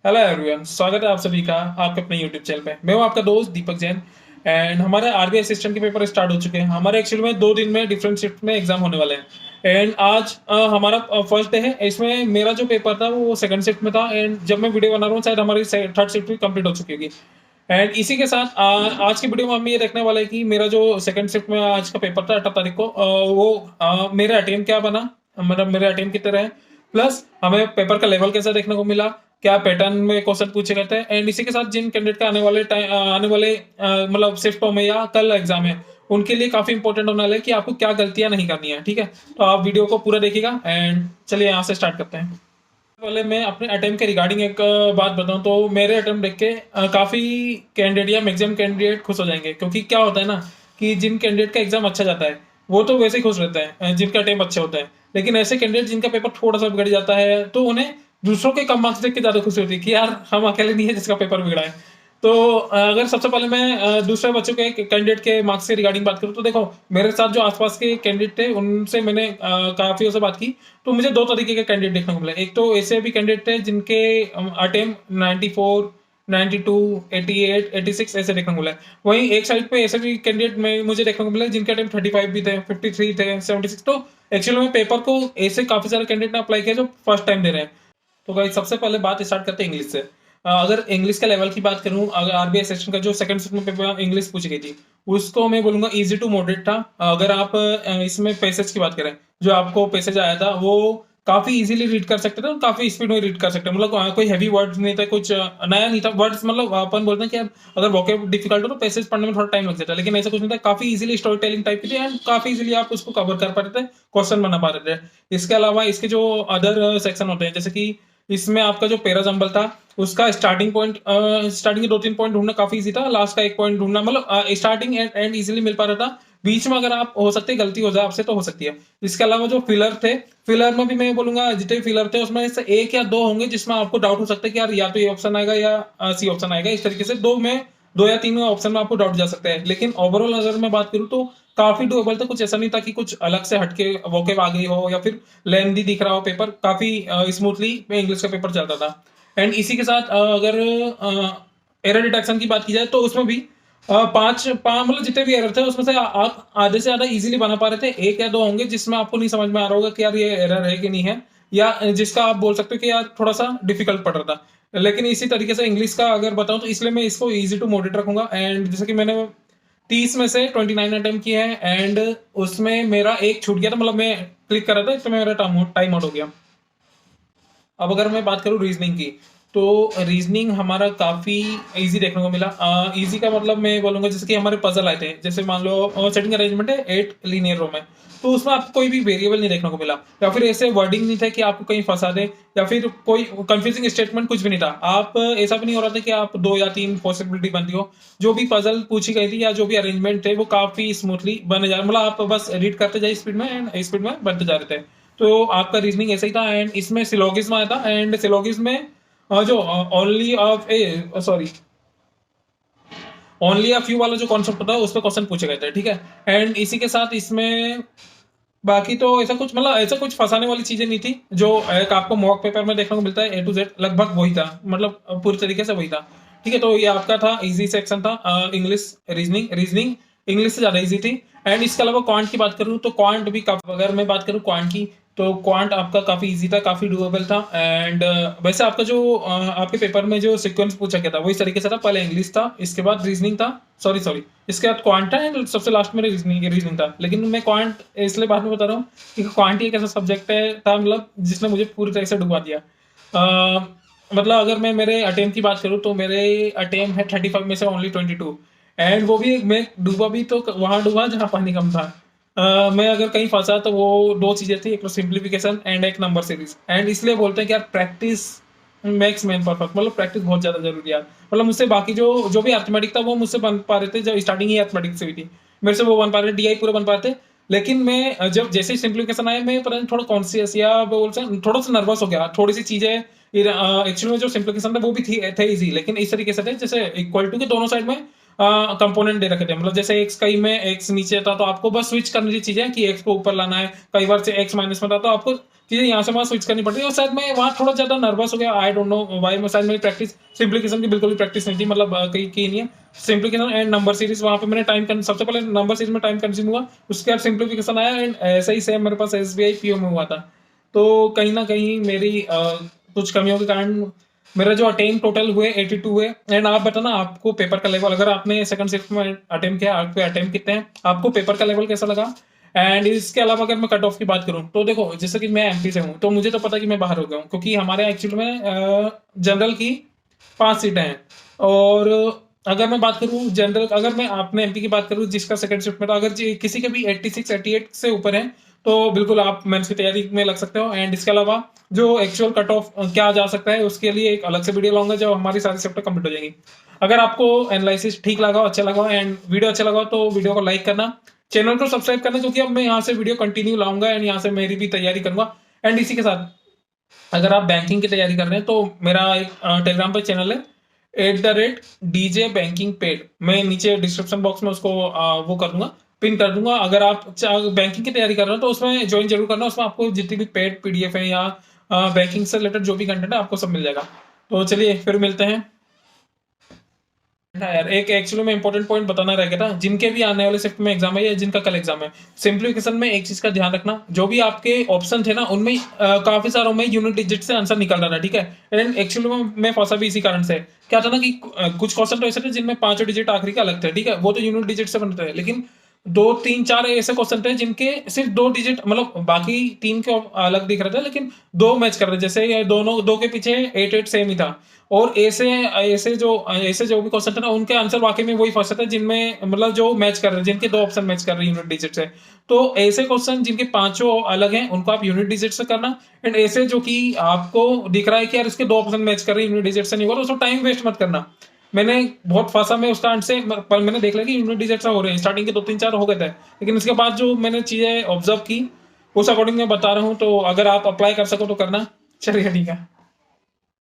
Hello everyone, स्वागत है आप सभी का आपके अपने यूट्यूब चैनल पे। मैं हूं आपका दोस्त दीपक जैन। एंड हमारे आरबीआई असिस्टेंट के पेपर स्टार्ट हो चुके हैं। हमारे एक्चुअली में 2 दिन में डिफरेंट शिफ्ट में एग्जाम होने वाले हैं। एंड आज हमारा फर्स्ट डे है। इसमें मेरा जो पेपर था वो सेकंड शिफ्ट में था। एंड जब मैं वीडियो बना रहा हूँ शायद हमारी थर्ड शिफ्ट भी कंप्लीट हो चुकी होगी। एंड इसी के साथ आज की वीडियो में हम ये देखने वाले हैं कि मेरा जो सेकंड शिफ्ट में आज का पेपर था 18 तारीख को, मेरा अटेम्प्ट क्या बना, मतलब मेरे अटेम्प्ट कितने रहे, प्लस हमें पेपर का लेवल कैसा देखने को मिला, क्या पैटर्न में क्वेश्चन पूछे गए थे। एंड इसी के साथ जिन कैंडिडेट का आने वाले मतलब शिफ्टों में या कल एग्जाम है, उनके लिए काफी इंपॉर्टेंट होने वाला है कि आपको क्या गलतियां नहीं करनी है। ठीक है, तो आप वीडियो को पूरा देखिएगा। एंड चलिए यहाँ से स्टार्ट करते हैं। पहले मैं अपने अटेम्प्ट के रिगार्डिंग एक बात बताऊं तो मेरे अटेम्प्ट देख के काफी कैंडिडेट या मैक्सिमम कैंडिडेट खुश हो जाएंगे, क्योंकि क्या होता है ना कि जिन कैंडिडेट का एग्जाम अच्छा जाता है वो तो वैसे ही खुश रहते हैं, जिनका अटेम्प्ट अच्छे होते हैं। लेकिन ऐसे कैंडिडेट जिनका पेपर थोड़ा सा बिगड़ जाता है तो उन्हें दूसरों के कम मार्क्स देख के ज्यादा खुशी होती है कि यार हम अकेले नहीं है जिसका पेपर बिगड़ा है। तो अगर सबसे पहले मैं दूसरे बच्चों के कैंडिडेट के मार्क्स के रिगार्डिंग बात करूं तो देखो, मेरे साथ जो आसपास के कैंडिडेट थे उनसे मैंने काफी से बात की। तो मुझे दो तरीके के कैंडिडेट देखने को मिले। एक तो ऐसे भी कैंडिडेट थे जिनके अटेम्प्ट 94, 92, 88, 86 ऐसे देखने को मिला। वहीं एक साइड पे ऐसे भी कैंडिडेट में मुझे देखने को मिला जिनके अटेम्प्ट 35 भी थे, 53 थे, 76। तो एक्चुअली में पेपर को ऐसे काफी सारे कैंडिडेट ने अप्लाई किया जो फर्स्ट टाइम दे रहे हैं। तो गाइस सबसे पहले बात स्टार्ट करते हैं इंग्लिश से। अगर इंग्लिश का लेवल की बात करूं, अगर आरबीआई सेक्शन का जो सेकंड शिफ्ट में पेपर इंग्लिश पूछी गई थी उसको मैं बोलूंगा इजी टू मॉडरेट था। अगर आप इसमें पैसेज की बात करें, जो आपको पैसेज आया था वो काफी इजीली रीड कर सकते थे और काफी स्पीड में रीड कर सकते हैं। मतलब कोई हैवी वर्ड्स नहीं था, कुछ नया नहीं था वर्ड्स। मतलब अपन बोलते हैं कि अगर वोकैब डिफिकल्ट हो तो पैसेज पढ़ने में थोड़ा टाइम लग जाता है, लेकिन ऐसा कुछ नहीं था। काफी इजीली स्टोरी टेलिंग टाइप की थी एंड काफी इजीली आप उसको कवर कर पा रहे थे, क्वेश्चन बना पा रहे थे। इसके अलावा इसके जो अदर सेक्शन होते हैं, जैसे कि इसमें आपका जो पेरा जंबल था उसका स्टार्टिंग के 2-3 पॉइंट ढूंढना काफी इजी था। लास्ट का एक पॉइंट ढूंढना, मतलब स्टार्टिंग एंड एंड इजीली मिल पा रहा था। बीच में अगर आप हो सकते गलती हो जाए आपसे तो हो सकती है। इसके अलावा जो फिलर थे, फिलर में भी मैं बोलूंगा जितने फिलर थे उसमें से एक या दो होंगे जिसमें आपको डाउट हो सकता है कि यार या तो ये ऑप्शन आएगा या सी ऑप्शन आएगा। इस तरीके से दो या तीन ऑप्शन में आपको डाउट जा सकता है। लेकिन ओवरऑल अगर मैं बात करूँ तो काफी डुएबल था। कुछ ऐसा नहीं था कि कुछ अलग से हटके वोकेब आ गई हो या फिर लेंदी दिख रहा हो। पेपर काफी स्मूथली इंग्लिश का पेपर चलता था। एंड इसी के साथ अगर एरर डिटेक्शन की बात की जाए तो उसमें भी मतलब जितने भी एरर थे उसमें से आप आधे से ज्यादा इजीली बना पा रहे थे। एक या दो होंगे जिसमें आपको नहीं समझ में आ रहा होगा कि यार ये एरर है कि नहीं है, या जिसका आप बोल सकते हो कि यार थोड़ा सा डिफिकल्ट पड़ रहा था। लेकिन इसी तरीके से इंग्लिश का अगर बताऊं तो इसलिए मैं इसको इजी टू मॉडरेट रखूंगा। एंड जैसे कि मैंने 30 में से 29 अटेम्प्ट किए हैं एंड उसमें मेरा एक छूट गया था, मतलब मैं क्लिक कर रहा था इसमें मेरा टाइम आउट हो गया। अब अगर मैं बात करूं रीजनिंग की, तो रीजनिंग हमारा काफी इजी देखने को मिला। इजी का मतलब मैं बोलूंगा जैसे कि हमारे पजल आए थे। जैसे मान लो सेटिंग अरेंजमेंट है 8 लीनियर रो में, तो उसमें आपको कोई भी वेरिएबल नहीं देखने को मिला, या फिर ऐसे वर्डिंग नहीं था कि आपको कहीं फंसा दे, या फिर कोई कंफ्यूजिंग स्टेटमेंट कुछ भी नहीं था। आप ऐसा भी नहीं हो रहा था कि आप दो या तीन पॉसिबिलिटी बनती हो। जो भी पजल पूछी गई थी या जो भी अरेंजमेंट थे वो काफी स्मूथली बने जा रहे, मतलब आप बस रीड करते जाए स्पीड में एंड स्पीड में बनते जा रहे थे। तो आपका रीजनिंग ऐसा ही था। एंड इसमें सिलोगिज्म आया था एंड सिलोगिज्म में जो only of A sorry only a few वाला जो कॉन्सेप्ट होता है उस पर क्वेश्चन पूछे गए थे। ठीक है, एंड इसी के साथ इसमें बाकी तो ऐसा कुछ, मतलब ऐसा कुछ फंसाने वाली चीजें नहीं थी। जो एक आपको मॉक पेपर में देखने को मिलता है A to Z लगभग वही था, मतलब पूरी तरीके से वही था। ठीक है, तो ये आपका था इजी सेक्शन था इंग्लिश रीजनिंग। रीजनिंग इंग्लिश से ज्यादा इजी थी। एंड इसके अलावा क्वांट की बात करूँ तो क्वांट भी काफी, अगर मैं बात करूँ क्वांट की, तो क्वांट आपका काफी इजी था, काफी डुएबल था। एंड वैसे आपका जो आपके पेपर में जो सीक्वेंस पूछा गया था वो इस तरीके से था। पहले इंग्लिश था, इसके बाद रीजनिंग था, सॉरी सॉरी इसके बाद क्वांट था एंड सबसे लास्ट में रीजनिंग रीजनिंग था। लेकिन मैं क्वांट इसलिए बाद में बता रहा हूँ कि क्वांट ही एक ऐसा सब्जेक्ट है था, मतलब जिसने मुझे पूरी तरह से डुबा दिया। मतलब अगर मैं मेरे अटेम्प्ट की बात करूँ तो मेरे अटेम्प्ट है 35 में से ओनली 22। एंड वो भी मैं डूबा भी तो वहां डूबा जहाँ पानी कम था। मैं अगर कहीं फंसा तो वो दो चीजें थी, एक तो सिंप्लीफिकेशन एंड एक नंबर सीरीज। एंड इसलिए बोलते हैं कि यार प्रैक्टिस मेक्स मैन परफेक्ट, मतलब प्रैक्टिस बहुत ज्यादा जरूरी है यार। मतलब मुझसे बाकी जो जो भी अर्थमेटिक था वो मुझसे बन पा रहे थे, जब स्टार्टिंग ही अर्थमेटिक से हुई थी मेरे से वो बन पा रहे थे, डीआई पूरे बन पा रहे थे। लेकिन मैं जब जैसे ही सिंप्लीफिकेशन आया मैं पता नहीं थोड़ा कॉन्शियस या बोलते हैं थोड़ा सा नर्वस हो गया। थोड़ी सी चीजें एक्चुअली में जो सिंप्लीफिकेशन था वो भी थी थे इजी, लेकिन इस तरीके से थे जैसे इक्वल टू के दोनों साइड में कंपोनेंट दे रखे थे, मतलब जैसे एक्स कई में एक्स नीचे था तो आपको बस स्विच करने की चीजें कि एक्स को ऊपर लाना है, कई बार से एक्स माइनस में था तो आपको चीजें यहाँ से वहां स्विच करनी पड़ती है। और शायद मैं वहां थोड़ा ज्यादा नर्वस हो गया, आई डोंट नो व्हाई। मैं शायद मेरी प्रैक्टिस सिंप्लीफिकेशन की बिल्कुल भी प्रैक्टिस नहीं थी, मतलब कहीं की नहीं है। सिंप्लीफिकेशन एंड नंबर सीरीज वहां पे मैंने सबसे पहले नंबर सीरीज में टाइम कंज्यूम हुआ, उसके बाद सिंप्लीफिकेशन आया, एंड ऐसा ही सेम मेरे पास एसबीआई पीओ में हुआ था। तो कहीं ना कहीं मेरी कुछ कमियों के कारण मेरा जो अटेम्प्ट टोटल हुए 82 हुए। एंड आप बताना आपको पेपर का लेवल, अगर आपने सेकंड शिफ्ट में अटेम्प्ट किया, आपके अटेम्प्ट कितने हैं, आपको पेपर का लेवल कैसा लगा। एंड इसके अलावा अगर मैं कट ऑफ की बात करूं तो देखो, जैसे कि मैं एमपी से हूं तो मुझे तो पता कि मैं बाहर हो गया हूं, क्योंकि हमारे एक्चुअल में जनरल की 5 सीटें हैं। और अगर मैं बात करूं जनरल, अगर मैं अपने एमपी की बात करूं जिसका सेकंड शिफ्ट में था, अगर किसी के भी 86 88 से ऊपर है तो बिल्कुल आप मेंस की तैयारी में लग सकते हो। एंड इसके अलावा जो एक्चुअल कट ऑफ क्या जा सकता है उसके लिए एक अलग से वीडियो लाऊंगा जब हमारी सारी शिफ्ट कंप्लीट हो जाएंगी। अगर आपको एनालिसिस ठीक लगा, अच्छा लगा एंड वीडियो अच्छा लगा तो वीडियो को लाइक करना, चैनल को सब्सक्राइब करना, क्योंकि अब मैं यहाँ से वीडियो कंटिन्यू लाऊंगा एंड यहाँ से मेरी भी तैयारी करूंगा। एंड इसी के साथ अगर आप बैंकिंग की तैयारी कर रहे हैं तो मेरा एक टेलीग्राम पर चैनल है @DJ बैंकिंग पेड, मैं नीचे डिस्क्रिप्शन बॉक्स में उसको वो कर दूंगा, पिन कर दूंगा। अगर आप बैंकिंग की तैयारी कर रहे हो तो उसमें ज्वाइन जरूर करना, उसमें आपको जितनी भी पेड पीडीएफ है या बैंकिंग से रिलेटेड जो भी कंटेंट है आपको सब मिल जाएगा। तो चलिए फिर मिलते हैं। हाँ यार, एक एक्चुअली में इंपॉर्टेंट पॉइंट बताना रह गया था, जिनके भी आने वाले शिफ्ट में एग्जाम है या जिनका कल एग्जाम है, सिंप्लीफिकेशन में एक चीज का ध्यान रखना, जो भी आपके ऑप्शन थे ना उनमें काफी सारों में यूनिट डिजिट से आंसर निकल रहा था, ठीक है। एंड एक्चुअली में मैं फंसा भी इसी कारण से, क्या था ना कि कुछ क्वेश्चन तो ऐसे थे जिनमें 5 डिजिट आखिरी के अलग थे, ठीक है, वो तो यूनिट डिजिट से बनते थे, लेकिन 2 3 4 ऐसे क्वेश्चन थे जिनके सिर्फ 2 डिजिट, मतलब बाकी 3 के अलग दिख रहे थे लेकिन 2 मैच कर रहे थे, जैसे ये दोनों 2 के पीछे 8 8 सेम ही था। और ऐसे ऐसे जो भी क्वेश्चन थे ना उनके आंसर वाकई में वही फंसे थे जिनमें, मतलब जो मैच कर रहे हैं, जिनके 2 ऑप्शन मैच कर रहे हैं यूनिट डिजिट से। तो ऐसे क्वेश्चन जिनके 5 अलग हैं उनको आप यूनिट डिजिट से करना। एंड ऐसे जो कि आपको दिख रहा है कि यार इसके 2 ऑप्शन मैच कर रहे हैं यूनिट डिजिट से नहीं हो रहा, उसको टाइम वेस्ट मत करना। मैंने बहुत फंसा मैं उस टाइम से, पर मैंने देख लिया कि यूनिट डिजिट से हो रहे हैं, स्टार्टिंग के 2 3 4 हो गए थे, लेकिन इसके बाद जो मैंने चीजें ऑब्जर्व की उस अकॉर्डिंग मैं बता रहा हूँ। तो अगर आप अप्लाई कर सको तो करना। चलिए ठीक है।